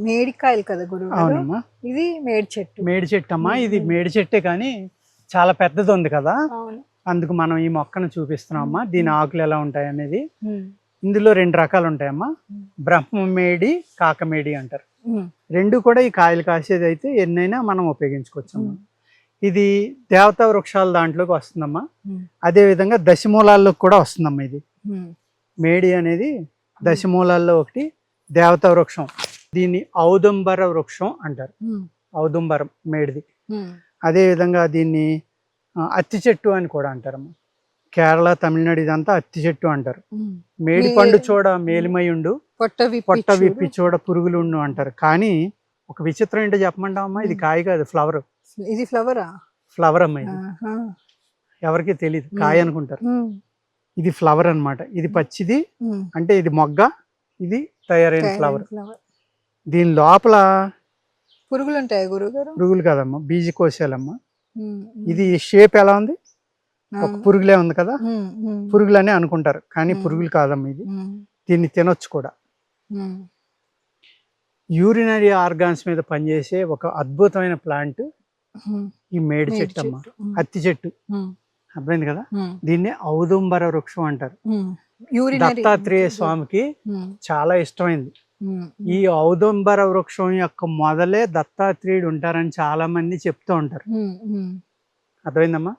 మేడికాయలు కదా గురువు గారు. అవునమ్మా, ఇది మేడి చెట్టు. మేడి చెట్టు అమ్మా. ఇది మేడి చెట్టే కానీ చాలా పెద్దది ఉంది కదా, అవును. అందుకు మనం ఈ మొక్కను చూపిస్తున్నామమ్మా. దీని ఆకులు ఎలా ఉంటాయి అనేది. ఉమ్, ఇందులో 2 రకాలు ఉంటాయమ్మా. బ్రహ్మమేడి, కాకమేడి అంటారు. ఉమ్, రెండు కూడా ఈ కాయలు కాసేది అయితే ఎన్నైనా మనం ఉపయోగించుకోవచ్చమ్మా. ఉమ్, ఇది దేవతా వృక్షాల దాంట్లోకి వస్తుందమ్మా. ఉమ్, అదే విధంగా దశమూలాల్లోకి కూడా వస్తుందమ్మా. ఇది ఉమ్, మేడి అనేది దశమూలాల్లో ఒకటి, దేవతా వృక్షం. దీన్ని ఔదుంబర వృక్షం అంటారు. ఉమ్, ఔదుంబరం మేడిది. ఉమ్, అదే విధంగా దీన్ని అత్తి చెట్టు అని కూడా అంటారమ్మా. కేరళ, తమిళనాడు ఇదంతా అత్తి చెట్టు అంటారు. ఉమ్. మేడి పండు చూడ మేలిమయుండు, పొట్ట పొట్ట విప్పి చూడ పురుగులు ఉండు అంటారు. కానీ ఒక విచిత్రం ఏంటో చెప్పమంటావమ్మా, ఇది కాయ కాదు, ఫ్లవర్. ఇది ఫ్లవరా? ఫ్లవర్ అమ్మా ఇది. ఎవరికి తెలియదు, కాయ అనుకుంటారు. ఇది ఫ్లవర్ అన్నమాట. ఇది పచ్చిది అంటే ఇది మొగ్గ, ఇది తయారైన ఫ్లవర్. దీని లోపల పురుగులు ఉంటాయి గురుగారు? పురుగులు కాదమ్మా, బీజకోశాలమ్మా. ఇది షేప్ ఎలా ఉంది, ఒక పురుగులే ఉంది కదా, పురుగులనే అనుకుంటారు కానీ పురుగులు కాదమ్మా ఇది. దీన్ని తినొచ్చు కూడా. యూరినరీ ఆర్గాన్స్ మీద పనిచేసే ఒక అద్భుతమైన ప్లాంట్ ఈ మేడి చెట్టు అమ్మా, అత్తి చెట్టు. అర్థమైంది కదా. దీన్ని ఔదుంబర వృక్షం అంటారు. దత్తాత్రేయ స్వామికి చాలా ఇష్టమైంది. ఈ ఔదుంబర వృక్షం యొక్క మొదలే దత్తాత్రేయుడు ఉంటారని చాలా మంది చెప్తూ ఉంటారు. అర్థమైందమ్మా.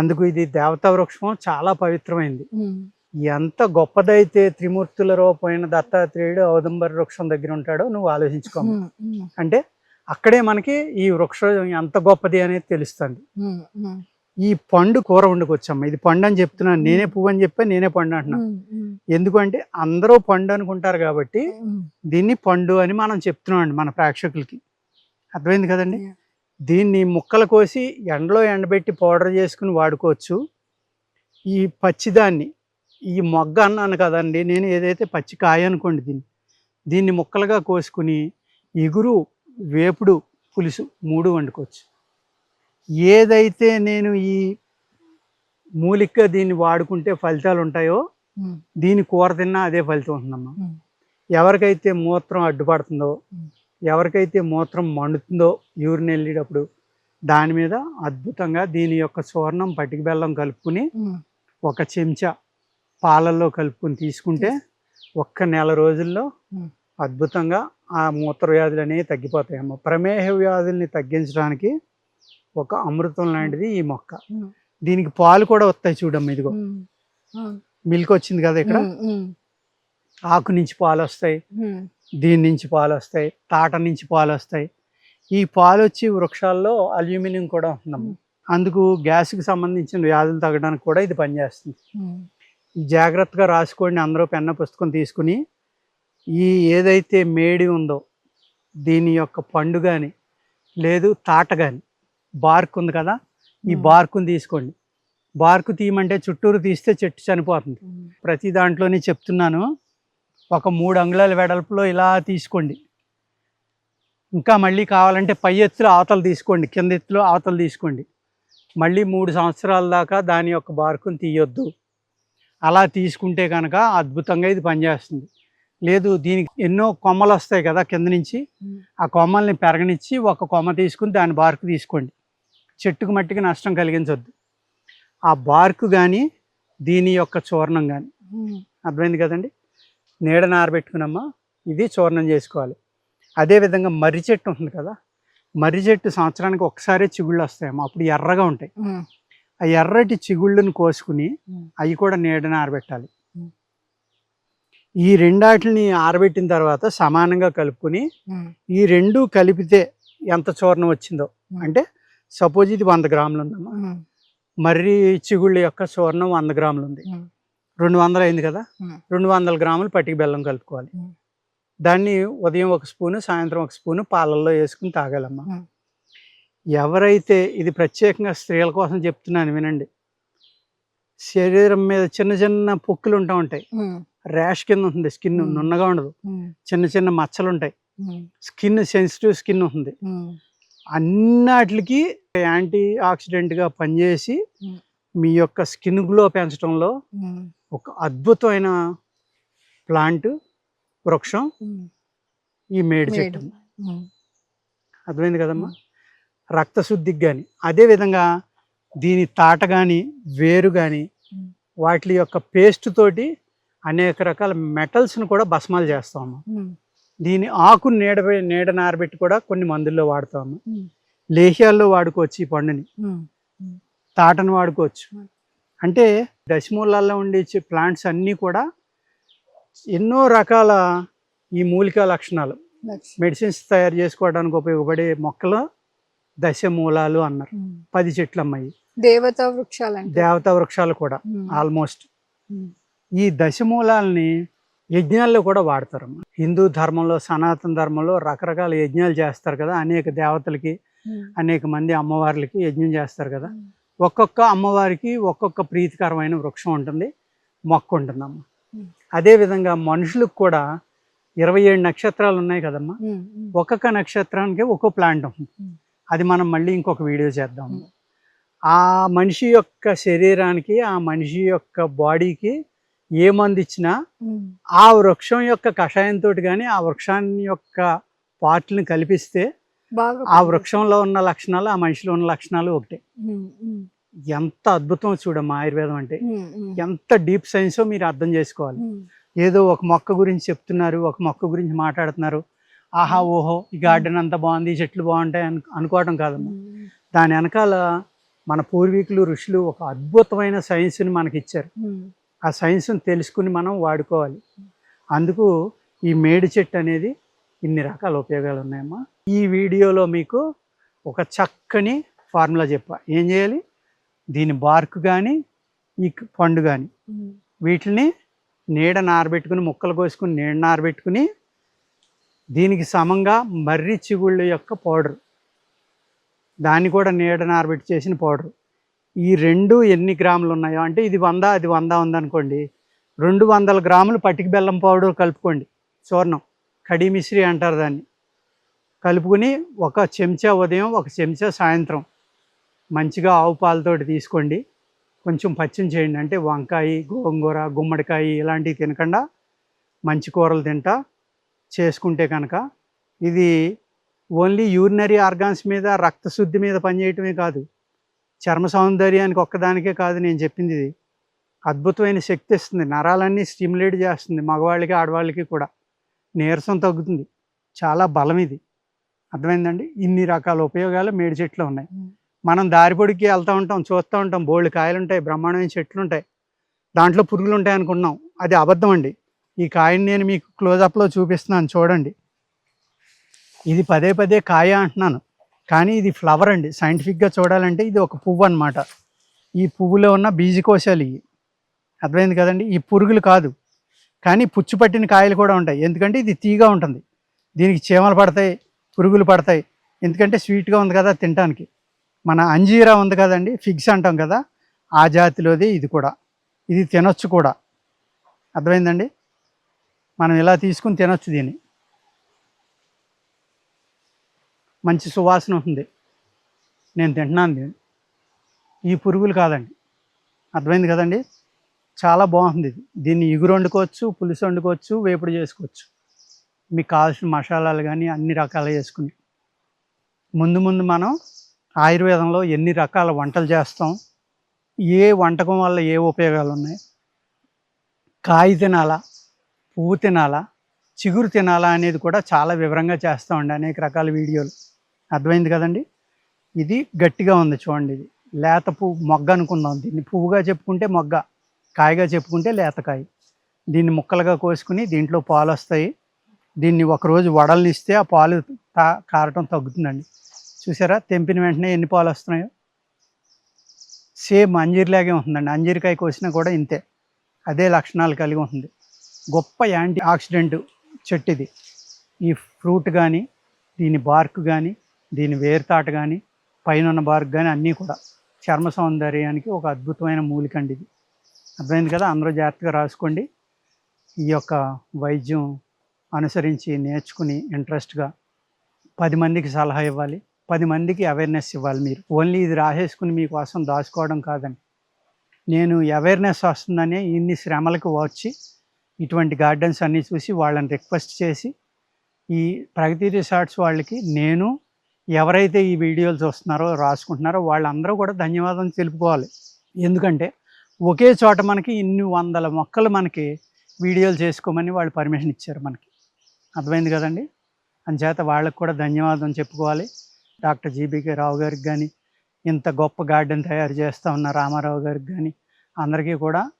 అందుకు ఇది దేవతా వృక్షం, చాలా పవిత్రమైంది. ఎంత గొప్పదైతే త్రిమూర్తుల రూపమైన దత్తాత్రేయుడు ఔదుంబర వృక్షం దగ్గర ఉంటాడో నువ్వు ఆలోచించుకో. అంటే అక్కడే మనకి ఈ వృక్షం ఎంత గొప్పది అనేది తెలుస్తుంది. ఈ పండు కూర వండుకొచ్చమ్మా. ఇది పండు అని చెప్తున్నాను, నేనే పువ్వు అని చెప్పా, నేనే పండు అంటున్నాను. ఎందుకంటే అందరూ పండు అనుకుంటారు కాబట్టి దీన్ని పండు అని మనం చెప్తున్నాం అండి మన ప్రేక్షకులకి. అర్థమైంది కదండి. దీన్ని ముక్కలు కోసి ఎండలో ఎండబెట్టి పౌడర్ చేసుకుని వాడుకోవచ్చు. ఈ పచ్చిదాన్ని, ఈ మొగ్గ అన్నాను కదండి నేను, ఏదైతే పచ్చి కాయ అనుకోండి, దీన్ని ముక్కలుగా కోసుకుని ఇగురు, వేపుడు, పులుసు 3 వండుకోవచ్చు. ఏదైతే నేను ఈ మూలిక దీన్ని వాడుకుంటే ఫలితాలు ఉంటాయో దీని కూర తిన్నా అదే ఫలితం ఉంటుందమ్మా. ఎవరికైతే మూత్రం అడ్డుపడుతుందో, ఎవరికైతే మూత్రం మండుతుందో యూరిన్ వెళ్ళేటప్పుడు, దాని మీద అద్భుతంగా దీని యొక్క చూర్ణం పటిక బెల్లం కలుపుకుని 1 చెంచా పాలల్లో కలుపుకొని తీసుకుంటే 1 నెల రోజుల్లో అద్భుతంగా ఆ మూత్ర వ్యాధులు అనేవి తగ్గిపోతాయమ్మ. ప్రమేహ వ్యాధుల్ని తగ్గించడానికి ఒక అమృతం లాంటిది ఈ మొక్క. దీనికి పాలు కూడా వస్తాయి చూడమ్మ. ఇదిగో మిల్క్ వచ్చింది కదా ఇక్కడ, ఆకు నుంచి పాలు వస్తాయి, దీని నుంచి పాలు వస్తాయి, తాట నుంచి పాలు వస్తాయి. ఈ పాలు వచ్చి వృక్షాల్లో అల్యూమినియం కూడా ఉంటుందమ్మ. అందుకు గ్యాస్కి సంబంధించిన వ్యాధులు తగ్గడానికి కూడా ఇది పనిచేస్తుంది. జాగ్రత్తగా రాసుకోండి అందరూ, పెన్న పుస్తకం తీసుకుని. ఈ ఏదైతే మేడి ఉందో దీని యొక్క పండు కానీ లేదు తాట కానీ, బార్క్ ఉంది కదా, ఈ బార్కుని తీసుకోండి. బార్కు తీయమంటే చుట్టూరు తీస్తే చెట్టు చనిపోతుంది. ప్రతి దాంట్లోనే చెప్తున్నాను, ఒక 3 అంగుళాల వెడల్పులో ఇలా తీసుకోండి. ఇంకా మళ్ళీ కావాలంటే పై ఎత్తులో అవతలు తీసుకోండి, కింద ఎత్తులో అవతలు తీసుకోండి. మళ్ళీ 3 సంవత్సరాల దాకా దాని యొక్క బార్కుని తీయొద్దు. అలా తీసుకుంటే కనుక అద్భుతంగా ఇది పనిచేస్తుంది. లేదు దీనికి ఎన్నో కొమ్మలు వస్తాయి కదా కింద నుంచి, ఆ కొమ్మల్ని పెరగనిచ్చి 1 కొమ్మ తీసుకుని దాని బార్కు తీసుకోండి. చెట్టుకు మట్టికి నష్టం కలిగించొద్దు. ఆ బార్కు కానీ దీని యొక్క చూర్ణం కానీ, అర్థమైంది కదండి. నీడన ఆరబెట్టుకునమ్మా ఇది చూర్ణం చేసుకోవాలి. అదేవిధంగా మర్రి చెట్టు ఉంటుంది కదా, మర్రి చెట్టు సంవత్సరానికి ఒకసారి చిగుళ్ళు వస్తాయమ్మా, అప్పుడు ఎర్రగా ఉంటాయి. ఆ ఎర్రటి చిగుళ్ళను కోసుకుని అవి కూడా నీడన ఆరబెట్టాలి. ఈ 2 ఆరబెట్టిన తర్వాత సమానంగా కలుపుకొని, ఈ 2 కలిపితే ఎంత చూర్ణం వచ్చిందో, అంటే సపోజ్ ఇది 100 గ్రాములు ఉందమ్మా, మర్రి చిగుళ్ళ యొక్క చూర్ణం 100 గ్రాములు ఉంది, 200 అయింది కదా, 200 గ్రాములు పటిక బెల్లం కలుపుకోవాలి. దాన్ని ఉదయం 1 స్పూను, సాయంత్రం 1 స్పూను పాలల్లో వేసుకుని తాగాలమ్మా. ఎవరైతే, ఇది ప్రత్యేకంగా స్త్రీల కోసం చెప్తున్నాను వినండి, శరీరం మీద చిన్న చిన్న పొక్కులు ఉంటాయి, ర్యాష్ కింద ఉంటుంది, స్కిన్ నున్నగా ఉండదు, చిన్న చిన్న మచ్చలు ఉంటాయి, స్కిన్ సెన్సిటివ్ స్కిన్ ఉంటుంది, అన్నిటికి యాంటీ ఆక్సిడెంట్గా పనిచేసి మీ యొక్క స్కిన్ గ్లో పెంచడంలో ఒక అద్భుతమైన ప్లాంట్, వృక్షం ఈ మేడి మేడు. చెట్టు. ఉమ్, అర్థమైంది కదమ్మా. రక్తశుద్ధికి కానీ, అదేవిధంగా దీని తాట కానీ వేరు కానీ ఉమ్, వాటి యొక్క పేస్ట్ తోటి అనేక రకాల మెటల్స్ను కూడా భస్మాలు చేస్తాము. ఉమ్, దీని ఆకు నీడ నారబెట్టి కూడా కొన్ని మందుల్లో వాడతాము. ఉమ్, లేహ్యాల్లో వాడుకోవచ్చు ఈ పండుని, ఉమ్, ఉమ్, తాటను వాడుకోవచ్చు. అంటే దశమూలాల్లో ఉండే ప్లాంట్స్ అన్నీ కూడా ఎన్నో రకాల ఈ మూలికా లక్షణాలు లక్ష- మెడిసిన్స్ తయారు చేసుకోవడానికి ఉపయోగపడే మొక్కలు దశమూలాలు అన్నారు. 10 చెట్లు అమ్మాయి. దేవతా వృక్షాలు అంటే దేవతా వృక్షాలు కూడా ఆల్మోస్ట్. ఉమ్, ఈ దశమూలాలని యజ్ఞాల్లో కూడా వాడతారమ్మా. హిందూ ధర్మంలో, సనాతన ధర్మంలో రకరకాల యజ్ఞాలు చేస్తారు కదా, అనేక దేవతలకి ఉమ్, అనేక మంది అమ్మవార్లకి యజ్ఞం చేస్తారు కదా. ఉమ్, ఒక్కొక్క అమ్మవారికి ఒక్కొక్క ప్రీతికరమైన వృక్షం ఉంటుంది, మొక్క ఉంటుందమ్మా. ఉమ్, అదేవిధంగా మనుషులకు కూడా 27 నక్షత్రాలు ఉన్నాయి కదమ్మా. ఉమ్, ఉమ్, ఒక్కొక్క నక్షత్రానికి ఒక్కో ప్లాంట్ ఉంటుంది. ఉమ్. అది మనం మళ్ళీ ఇంకొక వీడియో చేద్దాం. ఉమ్. ఆ మనిషి యొక్క శరీరానికి, ఆ మనిషి యొక్క బాడీకి ఏ మందు ఇచ్చినా ఉమ్, ఆ వృక్షం యొక్క కషాయంతో కానీ ఆ వృక్షాన్ని యొక్క పార్ట్ని కలిపిస్తే బాగా ఆ వృక్షంలో ఉన్న లక్షణాలు ఆ మనిషిలో ఉన్న లక్షణాలు ఒకటే. ఉమ్, ఉమ్, ఎంత అద్భుతం చూడమ్మా ఆయుర్వేదం అంటే. ఉమ్, ఉమ్, ఎంత డీప్ సైన్సో మీరు అర్థం చేసుకోవాలి. ఉమ్, ఏదో ఒక మొక్క గురించి చెప్తున్నారు, ఒక మొక్క గురించి మాట్లాడుతున్నారు, ఆహా ఓహో ఈ గార్డెన్ అంతా బాగుంది, ఈ చెట్లు బాగుంటాయి అనుకోవడం కాదమ్మా. ఉమ్, దాని వెనకాల మన పూర్వీకులు ఋషులు ఒక అద్భుతమైన సైన్స్ని మనకి ఇచ్చారు. ఉమ్, ఆ సైన్స్ని తెలుసుకుని మనం వాడుకోవాలి. అందుకు ఈ మేడి చెట్టు అనేది ఇన్ని రకాల ఉపయోగాలు ఉన్నాయమ్మా. ఈ వీడియోలో మీకు ఒక చక్కని ఫార్ములా చెప్పా. ఏం చేయాలి, దీని బార్క్ కానీ ఈ పండు కానీ ఉమ్, వీటిని నీడ నారబెట్టుకుని, ముక్కలు కోసుకుని నీడ నారబెట్టుకుని, దీనికి సమంగా మర్రి చిగుళ్ళ యొక్క పౌడర్, దాన్ని కూడా నీడ నారబెట్టి చేసిన పౌడర్, ఈ రెండు ఎన్ని గ్రాములు ఉన్నాయో, అంటే ఇది 100 అది 100 ఉందనుకోండి, 200 గ్రాములు పటిక బెల్లం పౌడర్ కలుపుకోండి. చూర్ణం, కడి మిశ్రీ అంటారు దాన్ని. కలుపుకుని ఒక చెంచా ఉదయం, ఒక చెంచా సాయంత్రం మంచిగా ఆవు పాలతోటి తీసుకోండి. కొంచెం పచ్చిం చేయండి, అంటే వంకాయ, గోంగూర, గుమ్మడికాయ ఇలాంటివి తినకుండా మంచి కూరలు తింటా చేసుకుంటే కనుక ఇది ఓన్లీ యూరినరీ ఆర్గాన్స్ మీద, రక్తశుద్ధి మీద పనిచేయటమే కాదు, చర్మ సౌందర్యానికి ఒక్కదానికే కాదు నేను చెప్పింది. ఇది అద్భుతమైన శక్తి ఇస్తుంది, నరాలన్నీ స్టిమ్యులేట్ చేస్తుంది, మగవాళ్ళకి ఆడవాళ్ళకి కూడా. నీరసం తగ్గుతుంది, చాలా బలం ఇది. అర్థమైందండి. ఇన్ని రకాల ఉపయోగాలు మేడి చెట్లు ఉన్నాయి. మనం దారి పొడికి వెళ్తూ ఉంటాం, చూస్తూ ఉంటాం, బోల్డ్ కాయలు ఉంటాయి, బ్రహ్మాండమైన చెట్లు ఉంటాయి, దాంట్లో పురుగులు ఉంటాయి అనుకున్నాం. అది అబద్ధం అండి. ఈ కాయని నేను మీకు క్లోజప్లో చూపిస్తున్నాను, చూడండి. ఇది పదే పదే కాయ అంటున్నాను, కానీ ఇది ఫ్లవర్ అండి. సైంటిఫిక్గా చూడాలంటే ఇది ఒక పువ్వు అన్నమాట. ఈ పువ్వులో ఉన్న బీజకోశాలు ఇవి. అర్థమైంది కదండి. ఈ పురుగులు కాదు, కానీ పుచ్చు పట్టిన కాయలు కూడా ఉంటాయి. ఎందుకంటే ఇది తీగా ఉంటుంది, దీనికి చీమలు పడతాయి, పురుగులు పడతాయి. ఎందుకంటే స్వీట్గా ఉంది కదా తినడానికి. మన అంజీరా ఉంది కదండి, ఫిగ్స్ అంటాం కదా, ఆ జాతిలోది ఇది కూడా. ఇది తినొచ్చు కూడా. అర్థమైందండి. మనం ఇలా తీసుకుని తినొచ్చు దీన్ని. మంచి సువాసన ఉంటుంది, నేను తింటున్నాను దీన్ని. ఈ పురుగులు కాదండి. అర్థమైంది కదండి. చాలా బాగుంది ఇది. దీన్ని ఇగురు వండుకోవచ్చు, పులుసు వండుకోవచ్చు, వేపుడు చేసుకోవచ్చు. మీకు కావాల్సిన మసాలాలు కానీ అన్ని రకాలు వేసుకుని. ముందు ముందు మనం ఆయుర్వేదంలో ఎన్ని రకాల వంటలు చేస్తాం, ఏ వంటకం వల్ల ఏ ఉపయోగాలు ఉన్నాయి, కాయ తినాలా, పువ్వు తినాలా, చిగురు తినాలా అనేది కూడా చాలా వివరంగా చేస్తామండి, అనేక రకాల వీడియోలు. అర్థమైంది కదండి. ఇది గట్టిగా ఉంది చూడండి, ఇది లేత పువ్వు, మొగ్గ అనుకుందాం. దీన్ని పువ్వుగా చెప్పుకుంటే మొగ్గ, కాయగా చెప్పుకుంటే లేతకాయ. దీన్ని ముక్కలుగా కోసుకుని దీంట్లో పాలు వస్తాయి. దీన్ని ఒకరోజు వడల్ని ఇస్తే ఆ పాలు కారటం తగ్గుతుందండి. చూసారా, తెంపిన వెంటనే ఎన్ని పాలు వస్తున్నాయో. సేమ్ అంజీర్లాగే ఉంటుందండి. అంజీరకాయ కోసినా కూడా ఇంతే, అదే లక్షణాలు కలిగి ఉంటుంది. గొప్ప యాంటీ ఆక్సిడెంట్ చెట్టు ఇది. ఈ ఫ్రూట్ కానీ, దీని బార్క్ కానీ, దీని వేరుతాట కానీ, పైన ఉన్న బార్క్ కానీ అన్నీ కూడా చర్మ సౌందర్యానికి ఒక అద్భుతమైన మూలికండి ఇది. అర్థమైంది కదా. అందరూ జాగ్రత్తగా రాసుకోండి. ఈ యొక్క వైద్యం అనుసరించి నేర్చుకుని ఇంట్రెస్ట్గా 10 మందికి సలహా ఇవ్వాలి, 10 మందికి అవేర్నెస్ ఇవ్వాలి. మీరు ఓన్లీ ఇది రాసేసుకుని మీకోసం దాచుకోవడం కాదండి. నేను అవేర్నెస్ వస్తుందని ఇన్ని శ్రమలకు వచ్చి ఇటువంటి గార్డెన్స్ అన్నీ చూసి వాళ్ళని రిక్వెస్ట్ చేసి ఈ ప్రగతి రిసార్ట్స్ వాళ్ళకి నేను, ఎవరైతే ఈ వీడియోలు చూస్తున్నారో రాసుకుంటున్నారో వాళ్ళందరూ కూడా ధన్యవాదం తెలుపుకోవాలి. ఎందుకంటే ఒకే చోట మనకి ఇన్ని వందల మొక్కలు మనకి వీడియోలు చేసుకోమని వాళ్ళు పర్మిషన్ ఇచ్చారు మనకి. అర్థమైంది కదండి. అంచేత వాళ్ళకి కూడా ధన్యవాదం చెప్పుకోవాలి. డాక్టర్ జీబీకే రావు గారికి కానీ, ఇంత గొప్ప గార్డెన్ తయారు చేస్తూ ఉన్న రామారావు గారికి కానీ, అందరికీ కూడా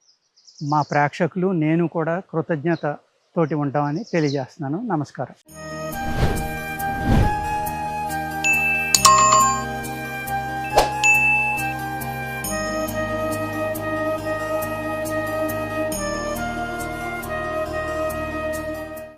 మా ప్రేక్షకులు నేను కూడా కృతజ్ఞత తోటి ఉంటామని తెలియజేస్తున్నాను. నమస్కారం.